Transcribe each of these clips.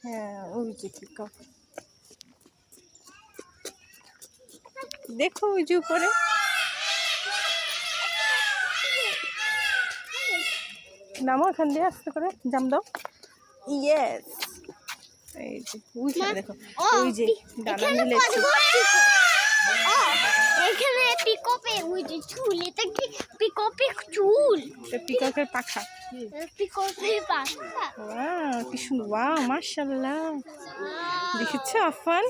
হ্যাঁ ওই যে পিকক, দেখো ওই যে উপরে। নামো এখান দিয়ে আস্তে করে, জাম দাও। ইয়েস, এই যে ওইখানে দেখো, ওই যে ডানা মেলেছে। এখানে পিকপের ওই যে চুল, এটা কি পিকপের চুল? এটা পিককের পাখা। পিকপের পাখা। ওয়াও কি সুন্দর, ওয়াও মাশাআল্লাহ। দেখেছো আফান?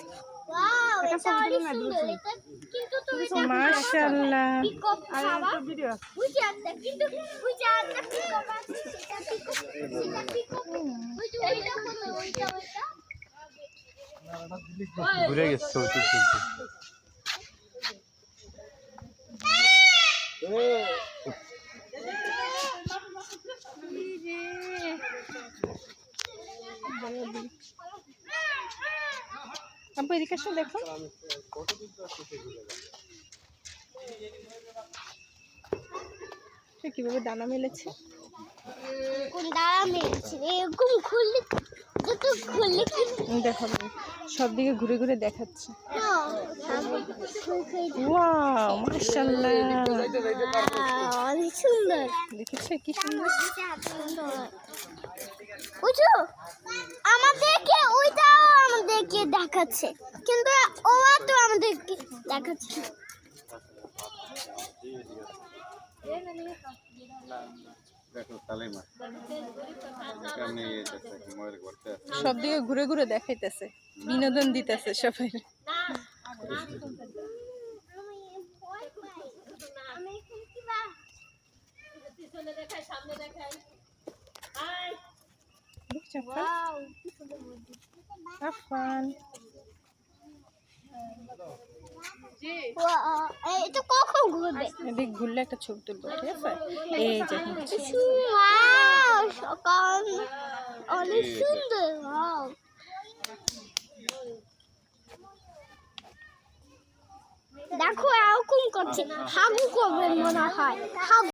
ওয়াও, এটা অনেক সুন্দর। এটা কিন্তু তুমি মাশাআল্লাহ। পিকক খাওয়া ওই যে একটা, কিন্তু ওই যে একটা পিকক আছে, সেটা পিকক, সেটা পিকক। ওই যে ওইটা কত, ওইটা ঘুরে গেছে চলতে চলতে। আব্বু এদিকে আসো, দেখো সে কিভাবে দানা মেলেছে। কোন দাঁড়া মেরেছে এরকম খুললে, যত খুললে কি দেখো সব দিকে ঘুরে ঘুরে দেখাচ্ছে। ওয়াও, ওয়াও মাশাআল্লাহ, অনেক সুন্দর। দেখেছো কি সুন্দর। বুঝো আমাদেরকে ওইটাও আমাদেরকে দেখাচ্ছে, কিন্তু ওরা তো আমাদেরকে দেখাচ্ছে। সব দিকে ঘুরে ঘুরে দেখাইতেছে, বিনোদন দিতেছে সবাই। আফান এটা কখন ঘুরবে? এদিক ঘুরলে একটা ছবি তুলবো, ঠিক আছে? এই যে ওয়াও, সকাল অনেক সুন্দর। ওয়াও, দেখো এরকম করছে, হাগু করবে মনে হয়। হাগু